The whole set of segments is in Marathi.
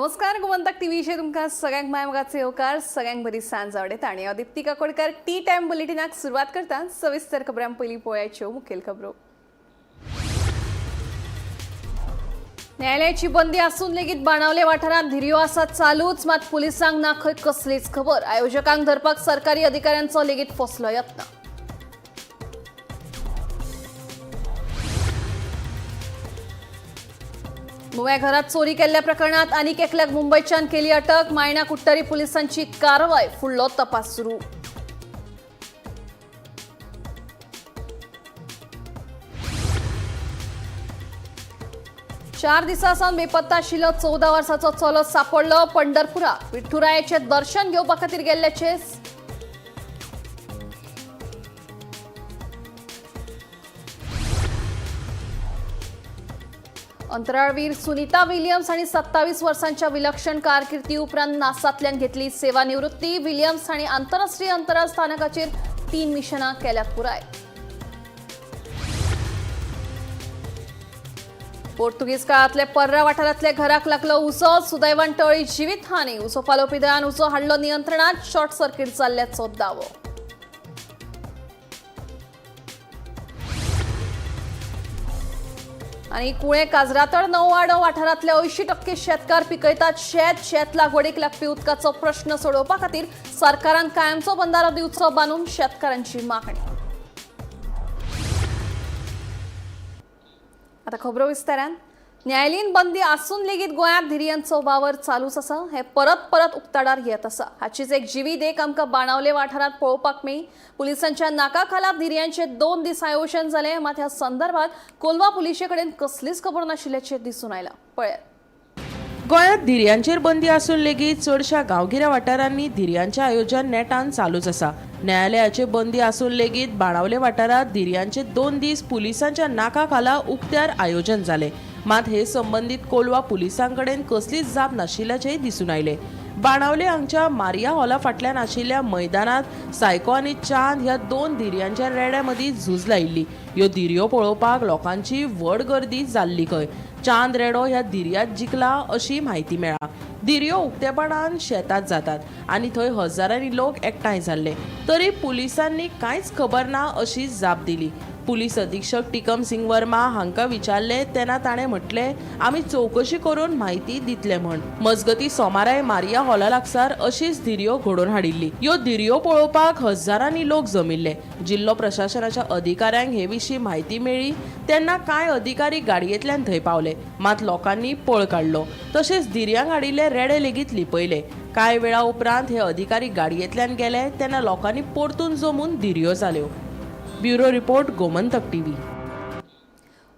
नमस्कार गोमंतक टीव्हीचे तुमका सगळ्यांक मायमगाचे येवकार सगळ्यांक बरी सांज आवडेत आणि दीप्ती काकोडकर टी टाइम बुलेटिनाक सुरुवात करता सविस्तर खबरां पयलीं पळोवयाच्यो मुखेल खबरो। न्यायालयाची बंदी असून लेगीत बाणावले वाठारात धिऱ्यो आसा चालूच, मात पुलिसांक ना खंय कसलीच खबर। आयोजकांक धरपाक सरकारी अधिकाऱ्यांचो लेगीत फसलो यत्न। नुव्या घरात चोरी केल्ल्या प्रकरणात आनीक एकल्याक मुंबयच्यान केली अटक। मायणा कुट्टरी पुलिसांची कारवाय, फुडलो तपास सुरू। चार दिसांसावन बेपत्ता आशिल्लो 14 वर्साचो चलो सापडलो पंढरपुरात। विठ्ठुरायाचे दर्शन घेवपा खातीर गेल्ल्याचे अंतराळवीर सुनीता विलियम्स आणि 27 वर्षांच्या विलक्षण कारकिर्दी उपरांत नासांतल्यान घेतली सेवानिवृत्ती। विलियम्स आणि आंतरराष्ट्रीय अंतराळ स्थानकाचेर 3 मिशनां केल्यात पुराय। पोर्तुगीज काळातले पर्रा वाठारातल्या घराक लागलो उसो, सुदैवान टळी जिवीतहानी। उसो पालोवपी दळान उसो हाडलो नियंत्रणात, शॉर्ट सर्किट जाल्ल्याचो दावो। आणि कुळे काजरातळ नववाडो वाठारातले 80% शेतकार पिकयतात शेत लागवडीक लागपी उदकाचो प्रश्न सोडोवपा खातीर सरकारान कायमचो बंधारो दिवचो बांदून शेतकारांची मागणी। आता खबरो विस्तारान। न्यायालयीन बंदी आसून लेगीत गोंयांत धिरयांचो वावर चालूच आसा, हे परत उक्ताडार येत आसा। हाचीच एक जिवी देख आमकां बाणावले वाठारात पळोवपाक मेळ्ळी। पुलिसांच्या नाका खाला धिरयांचे 2 दीस आयोजन जाले, मात ह्या संदर्भात कोलवा पुलिशे कडेन कसलीच खबर नाशिल्ल्याचे दिसून आयला। पळयात। गोंयांत धिरयांचेर बंदी आसून लेगीत चडशा गांवगिऱ्या वाठारांनी धिरयांचें आयोजन नेटान चालूच आसा। न्यायालयाचे बंदी आसून लेगीत बाणावले वाठारात धिरयांचे 2 दीस पुलिसांच्या नाका खाला उक्त्यार आयोजन जाले, मात हे संबंधित कोलवा पुलिसांकडेन कसलीच जाप नाशिल्ल्याचेय दिसून आयले। बाणावले हांगच्या मारिया हॉला फाटल्यान आशिल्ल्या मैदानात सायको आनी चांद ह्या 2 धिरयांच्या रेड्यां मदीं झूज लायिल्ली। ह्यो धिरयो पळोवपाक लोकांची व्हड गर्दी जाल्ली खंय। चांद रेडो ह्या धिरयांत जिखला अशी म्हायती मेळ्ळा। धिरयो उक्तेपणान शेतात जातात आनी थंय हजारांनी लोक एकठांय जाल्ले, तरी पुलिसांनी कांयच खबर ना अशी जाप दिली। पुलीस अधीक्षक टिकम सिंग वर्मा हांकां विचारले तेन्ना ताणें म्हटले, आमी चौकशी करून म्हायती दितले म्हण। मजगती सोमाराय मारिया हॉला लागसार अशीच धिरयो घडोवन हाडिल्ली। ह्यो धिरयो पळोवपाक हजारांनी लोक जमिल्ले। जिल्लो प्रशासनाच्या अधिकाऱ्यांक हे विशीं म्हायती मेळ्ळी तेन्ना कांय अधिकारी गाडयेंतल्यान थंय पावले, मात लोकांनी पळ काडलो। तशेंच धिरयांक हाडिल्ले रेडे लेगीत लिपयले। कांय वेळा उपरांत हे अधिकारी गाडयेंतल्यान गेले तेन्ना लोकांनी परतून जमून धिरयो जाल्यो। Bureau report Gomantak TV.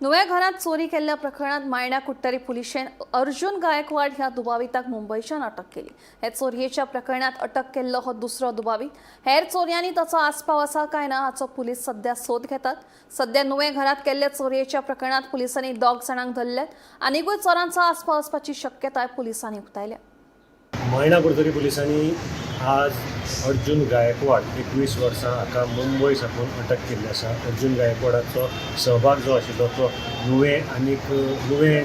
नुव्या घरात चोरी केल्ल्या प्रकरणात मायणा कुट्टरी पुलिशेन अर्जुन गायकवाड ह्या दुबाविताक मुंबयच्यान अटक केली। हे चोरयेच्या प्रकरणात अटक केल्लो हो दुसरो दुबावी। हेर चोरयांनी ताचो आस्पाव आसा काय ना हाचो पुलीस सध्या सोद घेतात। सध्या नुव्या घरात केल्ल्या चोरयेच्या प्रकरणात पुलिसांनी 2 जाणांक धरल्यात। आनीकूय चोरांचो आस्पाव आसपाची शक्यताय पुलिसांनी उक्तायल्या। मायणा कुट्टरी पुलिसांनी आज अर्जुन गायकवाड 21 वर्सां हाका मुंबय साकून अटक केल्ली आसा। अर्जुन गायकवाडाचो सहभाग जो आशिल्लो तो नुवे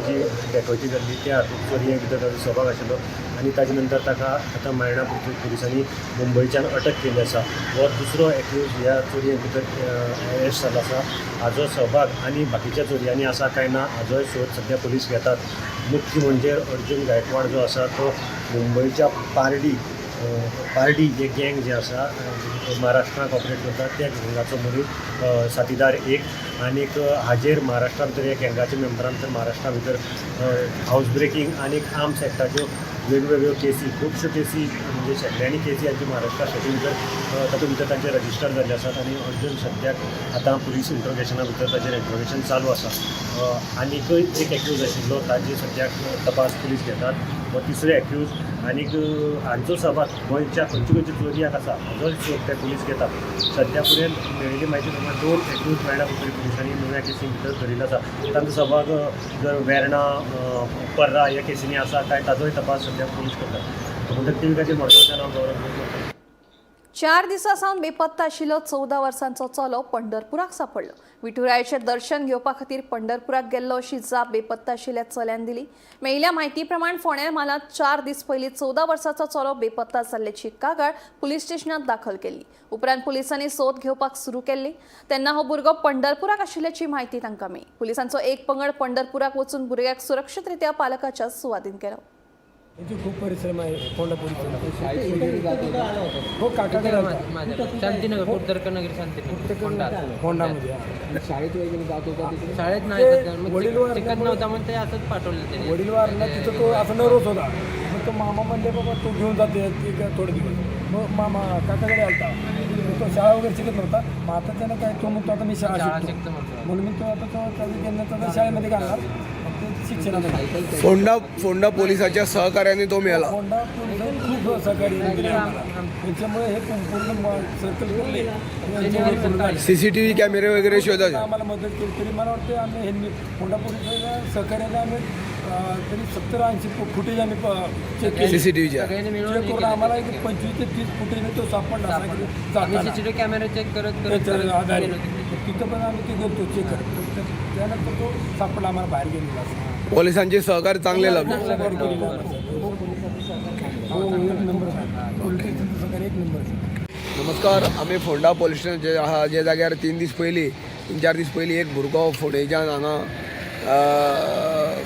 जी डेकोयटी जाल्ली त्या हातूंत चोरये भितर ताचो सहभाग आशिल्लो आनी ताजे नंतर ताका आतां मायणा कुट्टरी पुलिसांनी मुंबयच्यान अटक केल्ली आसा। हो दुसरो एक्यूज ह्या चोरये भितर अरेस्ट जाल्लो आसा। हाजो सहभाग आनी बाकीच्या चोरयांनी आसा काय ना हाजोय सोद सध्या पुलीस घेतात। मुख्य म्हणजे अर्जुन गायकवाड जो आसा तो मुंबयच्या पार्डी जे गँग जे आसा महाराष्ट्राक ऑपरेट करता त्या गँगाचो मनीस साथीदार एक आनीक हाजेर महाराष्ट्रा भितर ह्या गँगाच्या मेंबरां भितर महाराष्ट्रा भितर हावस ब्रेकिंग आनीक आर्म्स एक्टाच्यो वेगवेगळ्यो केसी खुबश्यो केसी म्हणजे शेकड्यांनी केसी हांची महाराष्ट्रा स्टेटी भितर तातूंत भितर तांचे रजिस्टर जाल्ले आसात आनी अर्जुन सद्याक आतां पुलीस इंट्रोगेशना भितर ताचेर इंट्रोगेशन चालू आसा। आनीकय एक एक्यूज आशिल्लो ताजी सद्याक तपास पुलीस घेतात। हो तिसरो एक्यूज आनीक हांचो सहभाग गोंयच्या खंयच्यो चोरयाक आसा हाजोय सोद ते पुलीस घेतात। सद्या फुडें मेळिल्ली म्हायती प्रमाण 2 एक्यूज मायणा कुट्टरी पुलिसांनी नुव्या केसी भितर धरिल्लो आसा। तांचो सहभाग जर वेर्णा पर्रा ह्या केसींनी आसा काय ताजोय तपास सद्या पुलीस करतात। गोमंतक टीव्ही खातीर मडगांवच्यान हांव गौरव। 4 दिसा सावन बेपत्ता आशिल्लो 14 वर्सांचो चलो पंढरपुराक सापडलो. विठुरायाचें दर्शन घेवपा खातीर पंढरपुराक गेल्लो अशी जाप बेपत्ता आशिल्ल्या चल्यान दिली. मेळिल्ल्या म्हायती प्रमाण फोंड्या म्हालांत 4 दीस पयलीं 14 वर्सांचो चलो बेपत्ता जाल्ल्याची कागाळ पुलीस स्टेशनांत दाखल केल्ली. उपरांत पुलिसांनी सोद घेवपाक सुरू केल्ली. तेन्ना हो भुरगो पंढरपुराक आशिल्ल्याची म्हायती तांकां मेळ्ळी. पुलिसांचो एक पंगड पंढरपुराक वचून भुरग्याक सुरक्षीतरित्या पालकाच्या सुवातीन केलो. खूप परिश्रम आहे फोंडा हो काकाकडे शांतीनगर कुर्तरकनगर शांतीनगर फोंडामध्ये शाळेत वगैरे जात होता तिथे शाळेत नाही वडील शिकत नव्हता म्हणून ते असंच पाठवलं त्याने. वडील वारला तिथं तो असं नरोस होता. मग तो मामा म्हणले बाबा तो घेऊन जाते ते काय थोडे दिवस. मग मामा काकाकडे आलता. तो शाळा वगैरे शिकत नव्हता. मग आता त्यानं काय तो म्हणतो आता मी शाळा शिकतो म्हणतो. म्हणून मी तो आता तो शाळेमध्ये घालणार शिक्षणामध्ये. फोंडा पोलिसाच्या सहकार्याने तो मिळाला. फोंडा पोलिसांनी खूप सहकार्य केले आम्हाला. त्याच्यामुळे हे पूर्ण सर्कल करले. CCTV कॅमेरे वगैरे शोधायचे. आम्हाला मदत केली तरी मला वाटतं आम्ही ह्यांनी फोंडा पोलिसाच्या सहकार्याने आम्ही तरी 70-80 फुटेज आम्ही चेक केले. CCTVच्या सगळ्यांनी मिळून चेक करून आम्हाला एक 25 ते 30 फुटेज तो सापडला. आम्ही CCTV कॅमेरा चेक करत त्याच्या आधारे गेलो तिकडे. तिथं पण आम्ही ते गेलो चेक करत. त्यानंतर तो सापडला आम्हाला बाहेर गेलेला असं. पोलिसांचे सहकार्य चांगले लाभले. सहकार्य केलेलं आहे. हो, एक नंबर आहे. पोलीस स्टेशनचं सहकार्य एक नंबर आहे. नमस्कार. आम्ही फोंडा पोलीस स्टेशन जे जाग्यार 3 दीस पयलीं 3-4 दीस पयलीं एक भुरगो फोंडेच्यान हांगा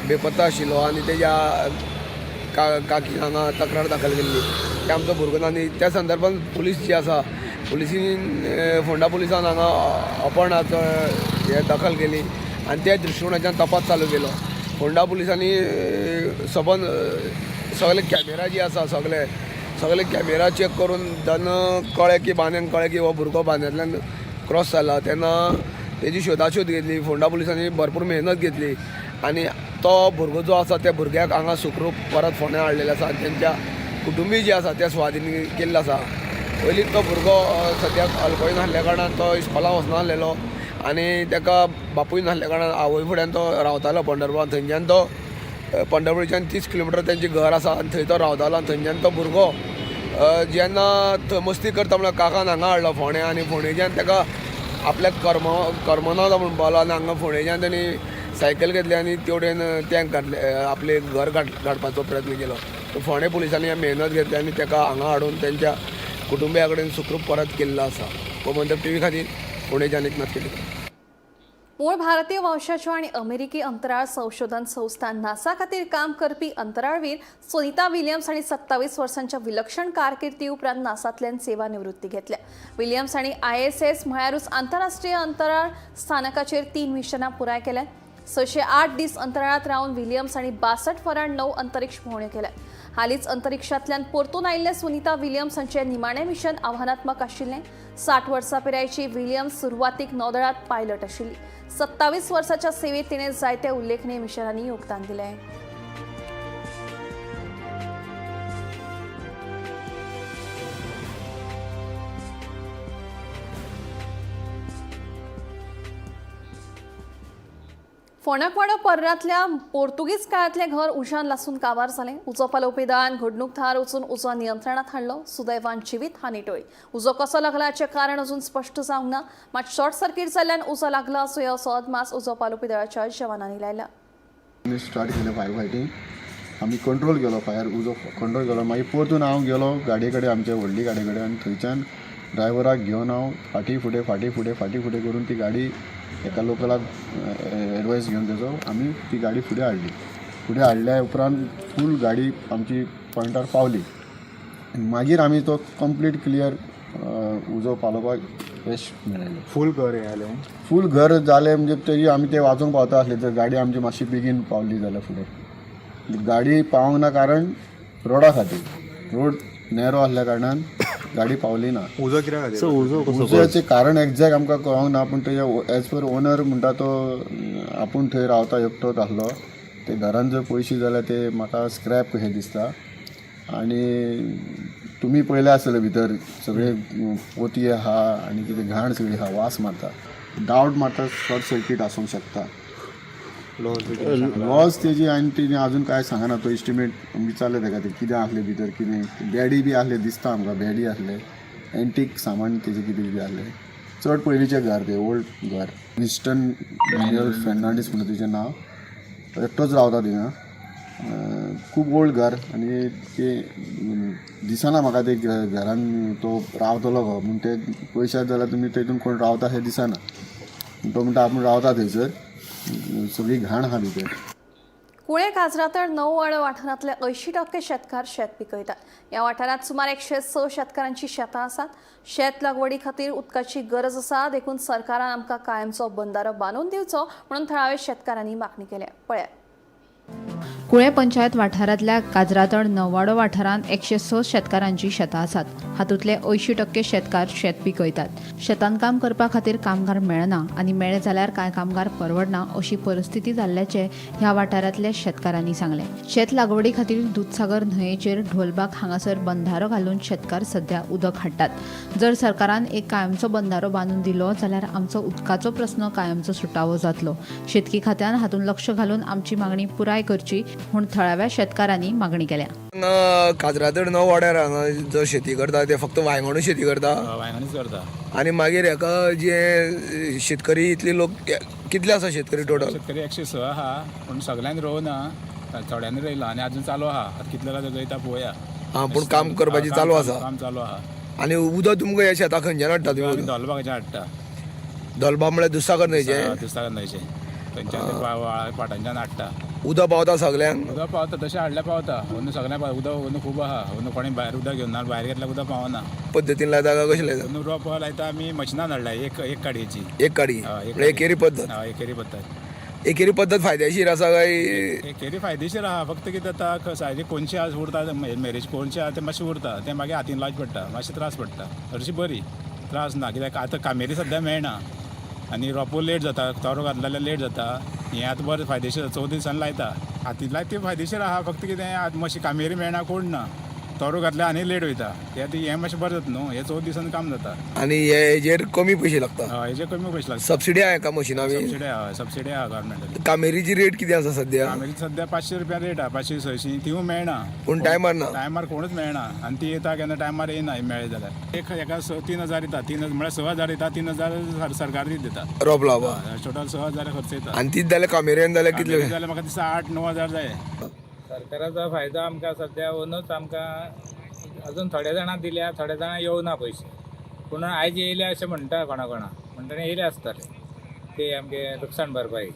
बेपत्ता आशिल्लो आनी तेज्या काकी हांगा तक्रार दाखल केल्ली. ते आमचो भुरगो आनी त्या संदर्भान पुलीस जी आसा पुलिसीन फोंडा पुलिसान हांगा अपहरणाचो हे दखल केली आनी त्या दृश्टिकोनाच्यान तपास चालू केलो. फोंडा पुलिसांनी सबंद सगळे कॅमेरा जी आसा सगळे कॅमेरा चेक करून तेन्ना कळ्ळें की बांद्यान कळ्ळें की हो भुरगो बांद्यांतल्यान क्रॉस जाला. तेन्ना तेजी शोधाशोध घेतली. फोंडा पुलिसांनी भरपूर मेहनत घेतली आनी तो भुरगो जो आसा त्या भुरग्याक हांगा सुखरूप परत फोंड्या हाडलेलो आसा आनी तेंच्या कुटुंबीय जे आसा त्या सुवातीन केल्लो आसा. पयलींच तो भुरगो सद्याक अल्कोईन आसल्या कारणान तो इस्कॉलाक वचनासलेलो आनी ताका बापूय नासल्या कारणान आवय फुड्यान तो रावतालो पंढरपुरान. थंयच्यान तो पंढरपूरच्यान 30 किलोमिटर तेंचें घर आसा आनी थंय तो रावतालो. आनी थंयच्यान तो भुरगो जेन्ना थंय मस्ती करता म्हणल्यार काकान हांगा हाडलो फोंड्या आनी फोंडेच्यान ताका आपल्याक करमना तो म्हणून पावलो आनी हांगा फोंडेच्यान तेणी सायकल घेतली आनी तेवटेन त्यांक घातले आपले घर काडपाचो प्रयत्न केलो. फोंडे पुलिसांनी मेहनत घेतली आनी ताका हांगा हाडून तेंच्या कुटुंबिया कडेन सुखरूप परत केल्लो आसा. गोमंतक TV खातीर फोंडेच्यान एकनाथ केळेकर. मूळ भारतीय वंशाच्यो आणि अमेरिकी अंतराळ संशोधन संस्था नासा खातीर काम करपी अंतराळवीर सुनीता विलियम्स हांणी 27 वर्सांच्या विलक्षण कारकिर्दी उपरांत नासांतल्यान सेवानिवृत्ती घेतल्या. विलियम्स हांणी ISS म्हळ्यारूच आंतरराष्ट्रीय अंतराळ स्थानकाचेर 3 मिशनां पुराय केल्यात. 608 दीस अंतराळात रावन विलियम्स हांणी 62 फरांड 9 अंतरीक्ष भोंवड्यो केल्यात. हालींच अंतरिक्षांतल्यान परतून आयिल्ले सुनीता विलियम्स हांचें निमाणें मिशन आव्हानात्मक आशिल्लें. 60 वर्सां पिरायेची विलियम्स सुरवातीक नौदळांत पायलट आशिल्ली. 27 वर्सांच्या सेवेत तिणें जायत्या उल्लेखनीय मिशनांनी योगदान दिलें. फोंडाकवाडो पर्रांतल्या पोर्तुगीज काळांतलें घर उज्यान लासून काबार जालें. उजो पालोवपी दळान घडणूक थळार वचून उजो नियंत्रणांत हाडलो. सुदैवान जिवीत हानी टळ्ळी. उजो कसो लागला हाचें कारण अजून स्पश्ट जावंक ना. मात शॉर्ट सर्किट जाल्ल्यान उजो लागला असो असो अदमास उजो पालोवपी दळाच्या जवानांनी लायला. स्टार्ट केलें फायर फायटींग. आमी कंट्रोल केलो फायर उजो कंट्रोल केलो. मागीर परतून हांव गेलो गाडये कडेन आमच्या व्हडली गाडये कडेन आनी थंयच्यान ड्रायव्हराक घेवन हांव फाटी फुडें करून ती गाडी एका लोकलाक एडवायस घेवन तेजो आमी ती गाडी फुडें हाडल्या उपरांत फूल गाडी आमची पॉयंटार पावली. मागीर आमी तो कंप्लीट क्लियर उजो पालोवपाक यश मेळ्ळें. फूल घर जालें म्हणजे तरी आमी ते वाचूंक पावता आसले तर गाडी आमची मातशी बेगीन पावली जाल्यार फुडें. गाडी पावूंक ना कारण रोडा खातीर रोड नॅरो आसल्या कारणान गाडी पावली ना. उजोचें कारण एक्झॅक्ट आमकां कळोंक ना पूण तेजे एज पर ओनर म्हणटा तो आपूण थंय रावता एकटोच आसलो. ते घरान जर पयशे जाल्यार ते म्हाका स्क्रॅप कशें दिसता. आनी तुमी पळयलें आसतलें भितर सगळे पोतये आहा आनी कितें घाण सगळी आहा वास मारता. डावट मारता शॉर्ट सर्कीट आसूंक शकता. लॉस तेजी आनी तिने अजून काय सांगना. तो एस्टिमेट विचारले ताका ते कितें आसलें भितर कितें बॅडी बी आसले दिसता आमकां बॅडी आसले एंटीक सामान तेजें कितें कितें आहलें चड पयलींचें घर तें ओल्ड घर विस्टन मॅन्युअल फेर्नांडीस म्हणून तिचें नांव एकटोच रावता थिंगा खूब ओल्ड घर आनी तें दिसना म्हाका ते घरान तो रावतलो गो म्हूण ते पयशात जाल्यार तुमी तेतून कोण रावता हें दिसना तो म्हणटा आपूण रावता थंयसर सगळी घाण आहा भितर कुळे काजरातळ 9 वाडो वाठारांतले 80% शेतकार शेत पिकयतात या वाठारांत सुमार 106 शेतकारांची शेतां आसात शेत लागवडी खातीर उदकाची गरज आसा देखून सरकारान आमकां कायमचो बंधारो बांदून दिवचो म्हणून थळाव्या शेतकारांनी मागणी केल्या पळया कुळे पंचायत वाठारांतल्या काजरातळ 9 वाडो वाठारांत 106 शेतकारांची शेतां आसात हातूंतले 80% शेतकार शेत पिकयतात शेतांत काम करपा खातीर कामगार मेळना आनी मेळ्ळे जाल्यार कांय कामगार परवडना अशी परिस्थिती जाल्ल्याचे ह्या वाठारांतल्या शेतकारांनी सांगले शेत लागवडी खातीर दूधसागर न्हंयेचेर ढोलबाग हांगासर बंधारो घालून शेतकार सध्या उदक हाडटात जर सरकारान एक कायमचो बंधारो बांदून दिलो जाल्यार आमचो उदकाचो प्रस्न कायमचो सुटावो जातलो शेतकी खात्यान हातूंत लक्ष घालून आमची मागणी पुराय करची म्हूण थळाव्या शेतकारांनी मागणी केल्या काजरातळ 9 वाड्यार हांगा जो शेती करता ते फक्त वांयगणूच शेती करता वांयगणूच करता आनी मागीर हेका जे शेतकरी इतले लोक कितले आसा शेतकरी टोटल शेतकरी 106 आहा पूण सगळ्यांनी रोवना थोड्यांनी रोयला आनी अजून चालू आहा आतां कितले रोयता पळोवया हां पूण काम करपाची चालू आसा काम चालू आहा आनी उदक तुमकां हे शेतां खंयच्यान हाडटा तुमी धोलबागाचे हाडटा धोलबाग म्हळ्यार दुधसागर न्हंयचे दुधसागर न्हंयचे थंयच्यान पाटांच्यान हाडटा उदक पावता सगळ्यांक उदक पावता तशें हाडल्यार पावता अंदू सगळ्यांक उदक अंदू खूब आहा अंदू कोणी भायर उदक घेवन ना भायर घेतल्यार उदक पावना पद्दतीन लायता काय कशें लायता अंदू रोप लायता आमी मशिनान हाडला एक काडयेची एक काडी म्हणजे एकेरी पद्दत एकेरी पद्दत एकेरी पद्दत फायदेशीर आसा काय एकेरी फायदेशीर आहा फक्त कितें जाता सायडी कोणशे आज उरता मॅरेज कोणशे आहा ते मातशें उरता ते मागीर हातीन लावचे पडटा मातशें त्रास पडटा हरशी बरी त्रास ना कित्याक आतां कामेरी सद्या मेळना आनी रोपो लेट जाता तोरो घातलो जाल्यार लेट जाता हें आतां बरें फायदेशीर 14 दिसांनी लायता हातीन लायता ती फायदेशीर आहा फक्त कितें आतां मातशी कामेरी मेळना कोण ना तोरो घातल्यार आनी लेट वयता ते हें मातशें बरें जाता न्हू हें 14 दिसांनी काम जाता आनी हेजेर कमी पयशे लागता हय हेजे कमी पयशे लागता सबसिडी आहा का मशिना बी सबसिडी आहा गव्हर्मेंटाची कामेरीची रेट कितें आसा सद्या कामेरी सद्या 500 रुपया रेट आहा 500-600 तिवूय मेळना पूण टायमार ना टायमार कोणूच मेळना आनी ती येता केन्ना टायमार येना मेळ्ळे जाल्यार एका 3000 येता 3000 म्हळ्यार 6000 येता 3000 सरकार दिता रोप लावपा टोटल 6000 खर्च येता आनी तीच जाल्यार कामेऱ्यान जाल्यार कितले जाल्यार म्हाका दिसता 8-9 जाय सरकाराचो फायदो आमकां सद्या ओनूच आमकां अजून थोड्या जाणां दिल्या थोड्या जाणां येवना पयशे पूण आयज येयले अशें म्हणटा कोणा म्हणटना येयले आसतले ते आमगे नुकसाण भरपाई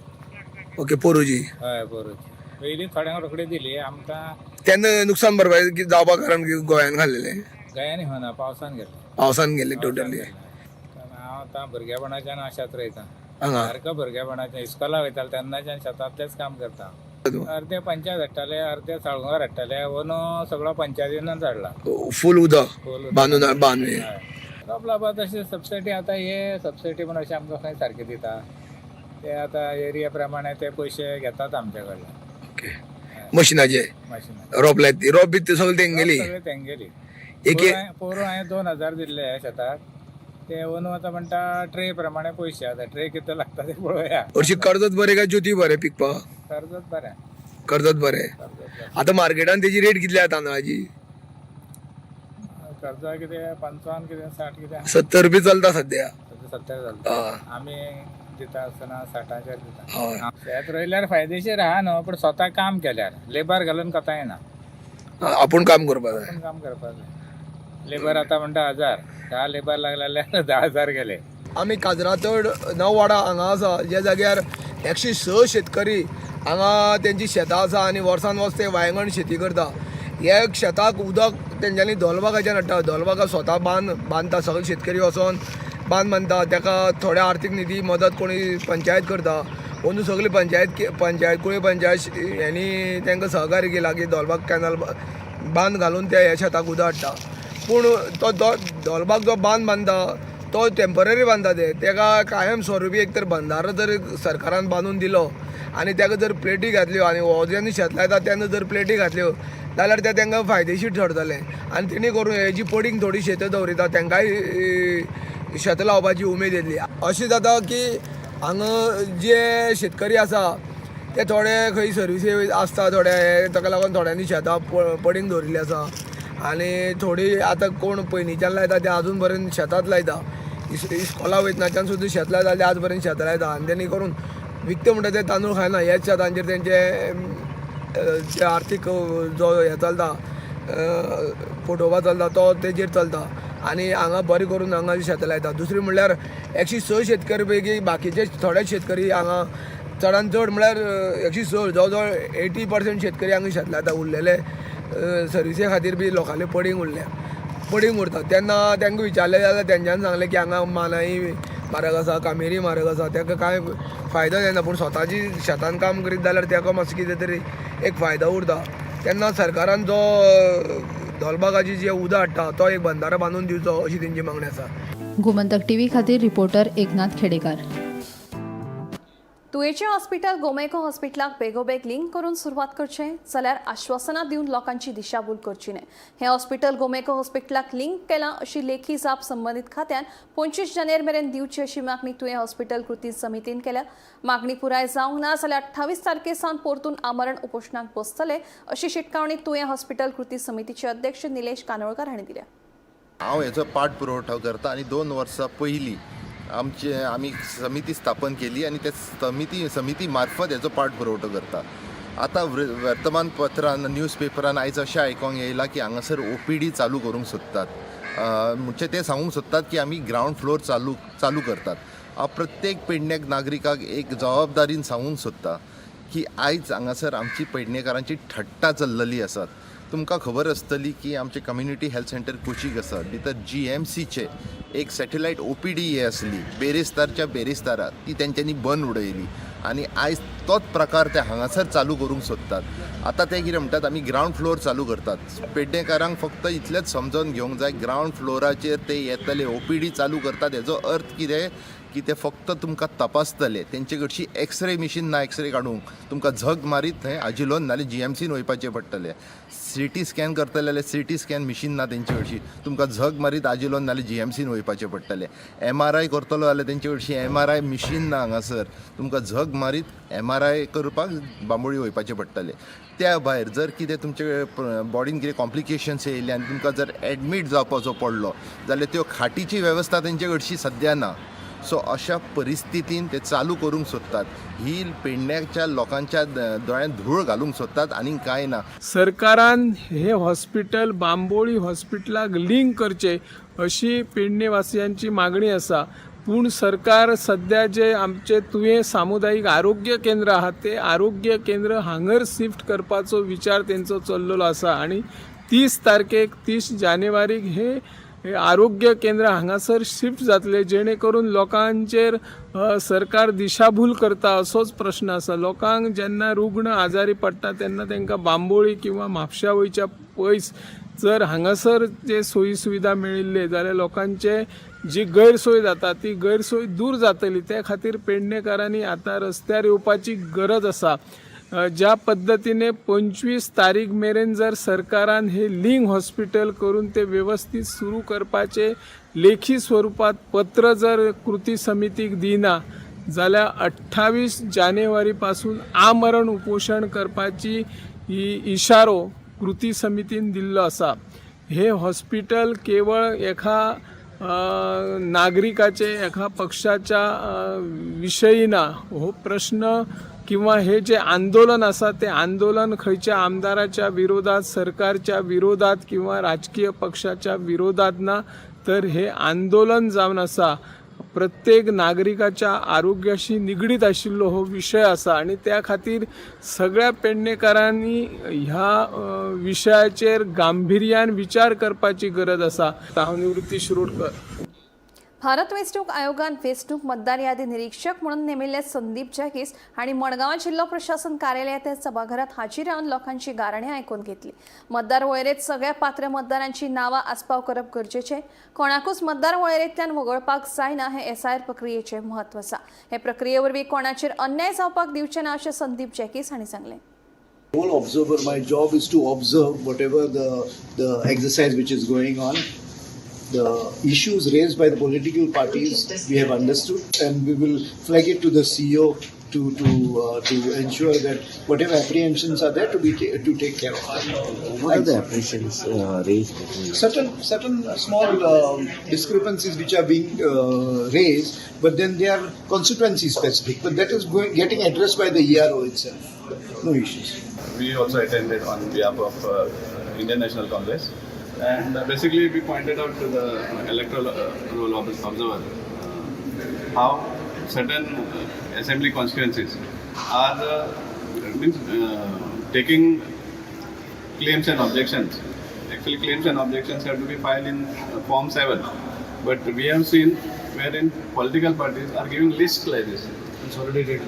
ओके पोरूजी हय बरोबर पयलीं थोड्यांक रोखडी दिली आमकां तेन्ना नुकसान भरपाय जावपा कारण गोंयान घाल्लेले गोंयांनी होना पावसान गेले पावसान गेले टोटली हांव आतां भुरगेपणाच्यान अशात रयता हांगा सारको भुरगेपणाच्यान इस्कॉला वयताले तेन्नाच्यान शेतांतलेच काम करता अर्धे पंचायत हाडटाले अर्धे साळगांवार हाडटाले अंदू सगळो पंचायतीनच हाडला फूल उदक बांदून बांदवे रोप लावपा तशी सबसिडी आतां हे सबसिडी म्हण अशें आमकां खंय सारके दिता ते आतां एरिया प्रमाणे ते पयशे घेतात आमचे कडल्यान ओके मशिनाचे मशिनां रोप लायत रोप बी सगळी तेंगेली सगळे तेंगेली एक पोरू हांवें 2000 दिल्ले शेताक ते अंदू आतां म्हणटा ट्रे प्रमाणे पयशे आतां ट्रे कितें लागता ते पळोवया हरशी कर्जत बरें काय ज्योती बरें पिकपाक कर्जत बरें कर्जत बरें आतां मार्केटान तेजी रेट कितली आसा तांदळाची कर्ज कितें 55 कितें 60 कितें 70 रुपये चलता सद्या 70 जाता हय. आमी दिता आसतना 60 दिता हय. शेत रोयल्यार फायदेशीर आहा न्हू पूण स्वता काम केल्यार लेबर घालून कोता येना आपूण काम करपा जाय आपण काम करपाक जाय लेबर आतां म्हणटा 1000 10 लेबर लागले जाल्यार 10,000 गेले आमी काजरातळ 9 वाडा हांगा आसा ज्या जाग्यार 106 शेतकरी हांगा तेंची शेतां आसा आनी वर्सान वर्स ते वांयगण शेती करता हे शेताक उदक तेंच्यांनी धोलबागाच्यान हाडटा धोलबागा स्वता बांदता सगळे शेतकरी वचोन बांदता तेका थोड्या आर्थीक निधी मदत कोणी पंचायत करता अंदू सगळी पंचायत कुळे पंचायत हेंनी तांकां सहकार्य केला की धोलबाग कॅनल बांद घालून ते ह्या शेताक उदक हाडटा पूण तो धोलबाग जो बांदता तो टेम्पररी बांदता तेका कायम स्वरुपी एक तर बंधारो जर सरकारान बांदून दिलो आनी तेका जर प्लेटी घातल्यो आनी हो जेन्ना शेत लायता तेन्ना जर प्लेटी घातल्यो जाल्यार ते तांकां फायदेशीर ठरतलें आनी तेणी करून हेजी पडींग थोडी शेतां दवरिता तांकांय शेतां लावपाची उमेद येतली अशें जाता की हांगा जे शेतकरी आसा ते थोडे खंय सर्विसी आसता थोडे ताका लागून थोड्यांनी शेतां पडींग दवरिल्लीं आसा आनी थोडी आतां कोण पयलींच्यान लायता ते आजून पर्यंत शेतांत लायता. इस्कॉला वयतनाच्यान सुद्दां शेत लायता ते आज पर्यंत शेत लायता आनी तेणी करून विकते म्हणटा ते तांदूळ खायना. ह्याच शेतांचेर तेंचे आर्थीक जो हे चलता पोटोवपा चलता तो तेजेर चलता. आनी हांगा बरें करून हांगा शेतां लायता. दुसरी म्हणल्यार 106 शेतकरी पैकी बाकीचे थोडे शेतकरी हांगा चडांत चड म्हणल्यार 106 जवळ जवळ 80% शेतकरी हांगा शेत लायता. उरलेले सर्विसे खातीर बी लोकांले पडींग उरता. तेन्ना तांकां विचारलें जाल्यार तेंच्यांनी सांगलें की हांगा मानाई म्हारग आसा, कामेरी म्हारग आसा, ताका कांय फायदो जायना. पूण स्वताची शेतान काम करीत जाल्यार ताका मातशें कितें तरी एक फायदो उरता. तेन्ना सरकारान जो धोलबागाची जे उदक हाडटा तो एक बंधारो बांदून दिवचो अशी तेंची मागणी आसा. गोमंतक टीव्ही खातीर रिपोर्टर एकनाथ खेडेकार. तुयेचें हॉस्पिटल गोमेको हॉस्पिटलाक बेगोबेग लिंक करून सुरवात करचें जाल्यार आश्वासनां दिवन लोकांची दिशाभूल करची न्हय. हें हॉस्पिटल गोमेको हॉस्पिटलाक लिंक केलां अशी लेखी जाप संबंदीत खात्यान 25 जानेर मेरेन दिवची अशी मागणी तुवें हॉस्पिटल कृती समितीन केल्या. मागणी पुराय जावंक ना जाल्यार 28 तारखेसावन परतून आमरण उपोशणाक बसतले अशी शिटकावणी तुवें हॉस्पिटल कृती समितीचे अध्यक्ष निलेश कानोळकर हांणी दिल्या. हांव हेचो पाठपुरवठो करता आनी 2 वर्सां पयलीं आमी समिती स्थापन केली आनी ते समिती मार्फत हेचो पाठपुरवठो करता. आतां वर्तमानपत्रान न्यूजपेपरान आयज अशें आयकोंक येयलां की हांगासर OPD चालू करूंक सोदतात. म्हणजे ते सांगूंक सोदतात की आमी ग्रावंड फ्लोर चालू करतात. हांव प्रत्येक पेडणेक नागरिकाक एक जबाबदारीन सांगूंक सोदता की आयज हांगासर आमची पेडणेकारांची थट्टा चल्लली आसात. तुमकां खबर आसतली की आमचे कम्युनिटी हेल्थ सेंटर कुचीक आसा भितर GMCचे एक सॅटेलायट OPD हे आसली बेरेस्तारच्या बेरेस्तारा ती तेंच्यांनी बंद उडयली आनी आयज तोच प्रकार ते हांगासर चालू करूंक सोदतात. आतां ते कितें म्हणटात आमी ग्रावंड फ्लोर चालू करतात. पेडणेकारांक फक्त इतलेंच समजून घेवंक जाय ग्रावंड फ्लोराचेर ते येतले OPD चालू करतात हेजो अर्थ कितें की ते फक्त तुमकां तपासतले. तेंचे कडची एक्सरे मिशीन ना एक्सरे काडूंक तुमकां झग मारीत थंय आजिलोन नाल्यार GMCन वयपाचें पडटलें. CT स्कॅन करतले जाल्यार CT स्कॅन मिशीन ना तेंचे कडची तुमकां झग मारीत आजिलोन नाल्यार GMCन वयपाचें पडटलें. MRI करतलो जाल्यार तेंचे कडची MRI मिशीन ना हांगासर तुमकां झग मारीत MRI करपाक बांबोळी वयपाचें पडटलें. त्या भायर जर कितें तुमचे बॉडीन कितें कॉम्प्लिकेशन्स येयले आनी तुमकां जर एडमीट जावपाचो पडलो जाल्यार त्यो खाटीची वेवस्था तेंचे कडची सद्या ना. सो अशा परिस्थितीन ते चालू करूंक सोदतात. ही पेडण्याच्या लोकांच्या दोळ्यांत धूळ घालूंक सोदतात आनी कांय ना. सरकारान हे हॉस्पिटल बांबोळी हॉस्पिटलाक लिंक करचे अशी पेडणेवासियांची मागणी आसा. पूण सरकार सध्या जे आमचे तुवें सामुदायिक आरोग्य केंद्र आहा ते आरोग्य केंद्र हांगर शिफ्ट करपाचो विचार तेंचो चल्लेलो आसा आनी 30 तारखेक 30 जानेवारीक हे आरोग्य केंद्र हांगासर शिफ्ट जातले जेणे करून लोकांचेर सरकार दिशाभूल करता असोच प्रश्न आसा. लोकांक जेन्ना रुग्ण आजारी पडटा तेन्ना तांकां बांबोळी किंवा म्हापशा वयच्या पयस जर हांगासर जे सोयी सुविधा मेळिल्ले जाल्यार लोकांचे जी गैरसोय जाता ती गैरसोय दूर जातली. त्या खातीर पेडणेकारांनी आतां रस्त्यार येवपाची गरज आसा. ज्या पद्धतीने 25 तारीख मेरेन जर सरकारान हे लिंक हॉस्पिटल करून ते व्यवस्थित सुरू करपाचे लेखी स्वरूपात पत्र जर कृती समितीक दिना जाल्यार 28 जानेवारी पासून आमरण उपोशण करपाची इशारो कृती समितीन दिल्लो आसा. हे हॉस्पिटल केवळ एका नागरिकाचे एका पक्षाच्या विशयी ना. हो प्रश्न किंवा हे जे आंदोलन आसा ते आंदोलन खंयच्या आमदाराच्या विरोधात सरकारच्या विरोधात किंवा राजकीय पक्षाच्या विरोधात ना तर हे आंदोलन जावन आसा प्रत्येक नागरिकाच्या आरोग्याशी निगडीत आशिल्लो हो विशय आसा आनी त्या खातीर सगळ्या पेडणेकारांनी ह्या विशयाचेर गांभीर्यान विचार करपाची गरज आसा. हांव निवृत्ती शिरोडकर. भारत वेंचणूक आयोगान वेंचणूक मतदार यादी निरीक्षक म्हणून नेमिल्ले संदीप जॅकीस हांणी मडगांव जिल्लो प्रशासन कार्यालयात सभाघरात हाजीर रावन लोकांची गाराणी आयकून घेतली. मतदार वळेरेंत सगळ्या पात्र मतदारांची नांवां आस्पाव करप गरजेचें. कोणाकूच मतदार वळेरेंतल्यान वगळपाक जायना हें SIR प्रक्रियेचें म्हत्व आसा. हे प्रक्रिये वरवीं कोणाचेर अन्याय जावपाक दिवचे ना अशें संदीप जॅकीस हांणी सांगलें. Whole observer, my job is to observe whatever the exercise which is going on. the issues raised by the political parties we have understood, and we will flag it to the CEO to ensure that whatever apprehensions are there to take care of them. What are the apprehensions raised? Certain small discrepancies which are being raised, but then they are constituency specific. But that is getting addressed by the ERO itself. No issues. We also attended on behalf of Indian National Congress, and basically we pointed out to the electoral roll observer how certain assembly constituencies are taking claims and objections. Actually, claims and objections have to be filed in Form 7, but we have seen wherein political parties are giving lists like this,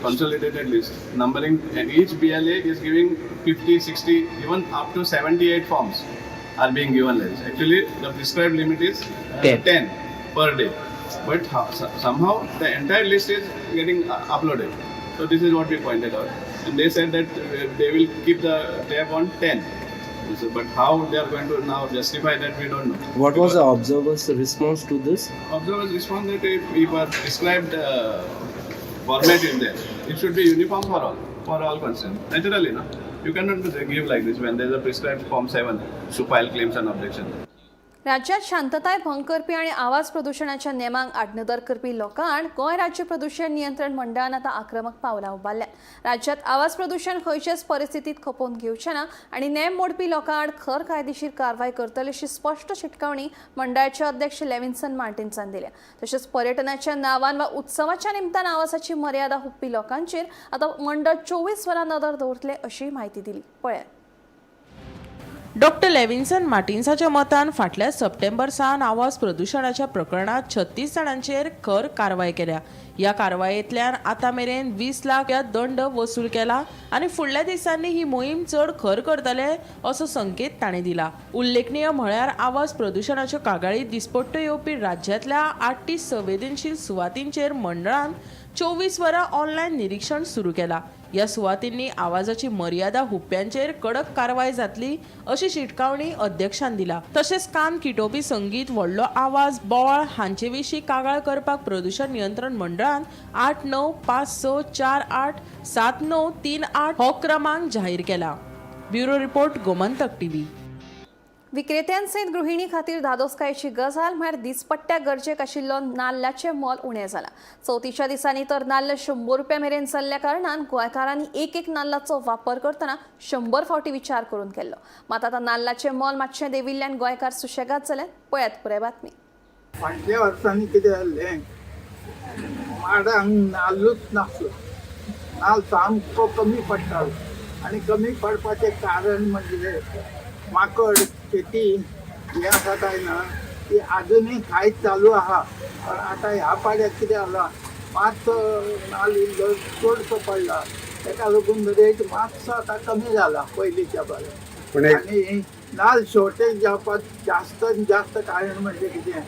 consolidated list, numbering, and each BLA is giving 50, 60, even up to 78 forms are being given like this. Actually, the prescribed limit is 10 per day. But somehow the entire list is getting uploaded. So this is what we pointed out. And they said that they will keep the tab on 10. But how they are going to now justify that, we don't know. What was the observer's response to this? Observers respond that if a prescribed format is there, it should be uniform for all concerned. Naturally, no? You cannot give like this when there is a prescribed Form 7 to file claims and objections. राज्यात शांतताय भंग करपी आणि आवाज प्रदूषणाच्या नेमांक आडनदर करपी लोकांक गोंय राज्य प्रदूषण नियंत्रण मंडळान आतां आक्रमक पावलां उबारल्यात. राज्यात आवाज प्रदूषण खंयचेच परिस्थितीत खपोवन घेवचें ना आनी नेम मोडपी लोकां आड खर कायदेशीर कारवाय करतले अशी स्पश्ट शिटकावणी मंडळाचे अध्यक्ष लेविन्सन मार्टिन्सान दिल्या. तशेंच पर्यटनाच्या नांवान वा उत्सवाच्या निमतान आवाजाची मर्यादा हुपपी लोकांचेर आतां मंडळ 24 वरां नदर दवरतले अशी म्हायती दिली. पळयात. डॉक्टर लेविन्सन मार्टिन्साच्या मतान फाटल्या सप्टेंबर सावन आवाज प्रदूषणाच्या प्रकरणात 36 जाणांचेर खर कारवाय केल्या. या कारवायेंतल्यान आतां मेरेन 20 लाख दंड वसूल केला आनी फुडल्या दिसांनी ही मोहीम चड खर करतले असो संकेत ताणें दिला. उल्लेखनीय म्हळ्यार आवाज प्रदूषणाच्यो कागाळी दिसपट्ट्यो येवपी राज्यांतल्या 8 संवेदनशील सुवातींचेर मंडळान 24 वरां ऑनलायन निरीक्षण सुरू केलां. ह्या सुवातींनी आवाजाची मर्यादा हुप्प्यांचेर कडक कारवाय जातली अशी शिटकावणी अध्यक्षान दिला. तशेंच कान किटोवपी संगीत, व्हडलो आवाज, बोवाळ हांचे विशीं कागाळ करपाक प्रदूषण नियंत्रण मंडळान 8956487938 हो क्रमांक जाहीर केला. Bureau report, Gomantak TV. विक्रेत्यांसयत गृहिणी खातीर धादोसकायेची गजाल म्हळ्यार दिसपट्ट्या गरजेक आशिल्लो नाल्लाचें मोल उणें जालां. चवथीच्या दिसांनी तर नाल्ल 100 रुपया मेरेन चल्ल्या कारणान गोंयकारांनी एक नाल्लाचो वापर करतना 100 फावटी विचार करून केल्लो. मात आतां नाल्लाचें मोल मातशें देंविल्ल्यान गोंयकार सुशेगाद जाल्यात. पळयात पुराय बातमी. फाटल्या वर्सांनी कितें जाल्लें, माडांक नाल्लूच नासलो. नाल्ल सामको कमी पडटालो आनी कमी पडपाचें कारण म्हणजे माकड शेती हे आसा काय ना ती अजूनही कांयच चालू आहा. पण आतां ह्या पाड्याक कितें जाला, मातसो नाल्ल इल्लो चडसो पडला, ताका लागून रेट मातसो आतां कमी जाला पयलींच्या परस. आनी नाल्ल शॉर्टेज जावपाक जास्तांत जास्त कारण म्हणजे कितें,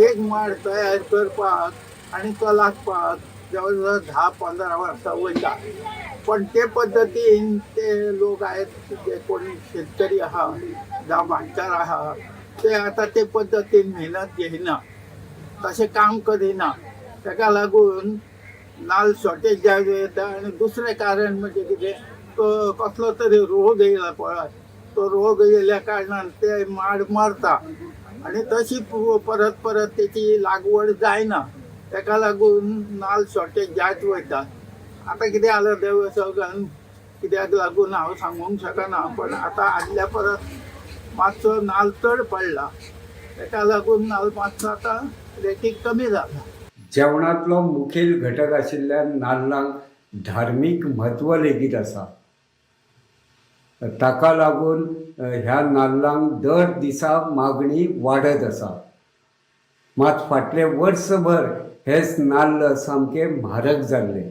एक माड तयार करपाक आनी तो लागपाक जवळ जवळ 10-15 वर्सां वयता. पण ते पद्दतीन ते लोक आहेत जे कोण शेतकरी आहा जावं भाटकार आहा ते आतां ते पद्दतीन मेहनत घेयना, तशें काम करिना. ताका लागून नाल्ल शॉर्टेज जायत येता. आनी दुसरें कारण म्हणजे कितें, कसलो तरी रोग येयला पळय, तो रोग येयल्या कारणान ते माड मरता आनी तशी परत परत तेची लागवड जायना. ताका लागून नाल्ल शॉर्टेज जायत वयता. आतां कितें जालें देव सगळ्यान कित्याक लागून हांव सांगूंक शकना, पण आतां आदल्या परस मातसो नाल्ल चड पडला. ताका लागून नाल्ल मातसो आतां रेटीक कमी जाला. जेवणांतलो मुखेल घटक आशिल्ल्यान नाल्लांक धार्मीक म्हत्व लेगीत आसा. ताका लागून ह्या नाल्लांक दर दिसा मागणी वाडत आसा. मात फाटले वर्सभर हेच नाल्ल सामके म्हारग जाल्ले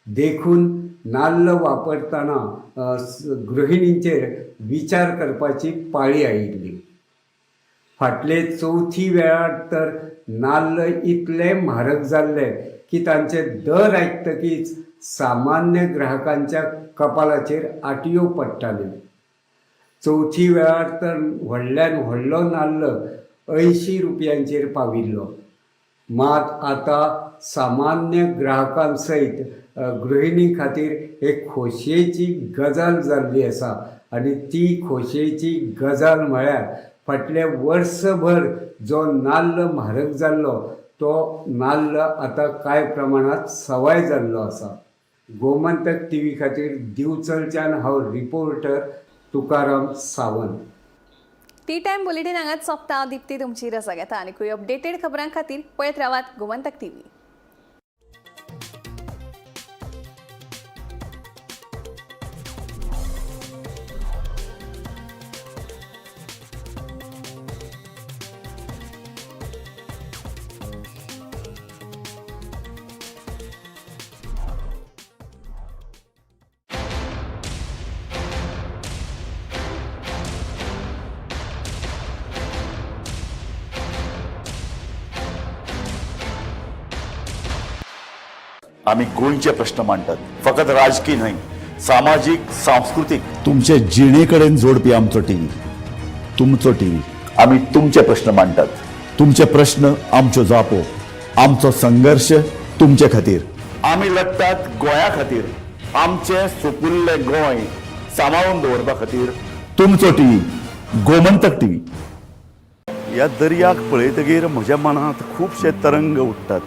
देखून नाल्ल वापरतना गृहिणींचेर विचार करपाची पाळी आयिल्ली. फाटले चवथी वेळार तर नाल्ल इतले म्हारग जाल्ले की तांचे दर आयकतकीच सामान्य ग्राहकांच्या कपालाचेर आटयो पडटाल्यो. चवथी वेळार तर व्हडल्यान व्हडलो नाल्ल 80 रुपयांचेर पाविल्लो. मात आता सामान्य ग्राहकां सयत गृहिणी खातीर एक खोशयेची गजाल जाल्ली आसा आनी ती खोशयेची गजाल म्हळ्यार फाटले वर्सभर जो नाल्ल म्हारग जाल्लो तो नाल्ल आता कांय प्रमाणात सवाय जाल्लो आसा. गोमंतक TV खातीर दिवचलच्यान हांव reporter Tukaram Sawant. T time bulletin हांगाच सोंपता. दिप्ती तुमची रजा घेता आनी अपडेटेड खबरां खातीर पळयत रावात गोमंतक TV. आम्ही गोंयचे प्रश्न मांडटात, फकत राजकीय न्हय, सामाजीक सांस्कृतिक. तुमचे जिणेकडेन जोडपी आमचो टीव्ही, तुमचो टीव्ही. आम्ही तुमचे प्रश्न मांडटात. तुमचे प्रश्न आमच्यो जापो, आमचो संघर्श तुमचे खातीर. आम्ही लढटात गोंया खातीर, आमचे सोपुल्ले गोंय सांबाळून दवरपा खातीर. तुमचो टीव्ही, गोमंतक टीव्ही. ह्या दर्याक पळयतकीर म्हज्या मनांत खुबशे तरंग उठटात.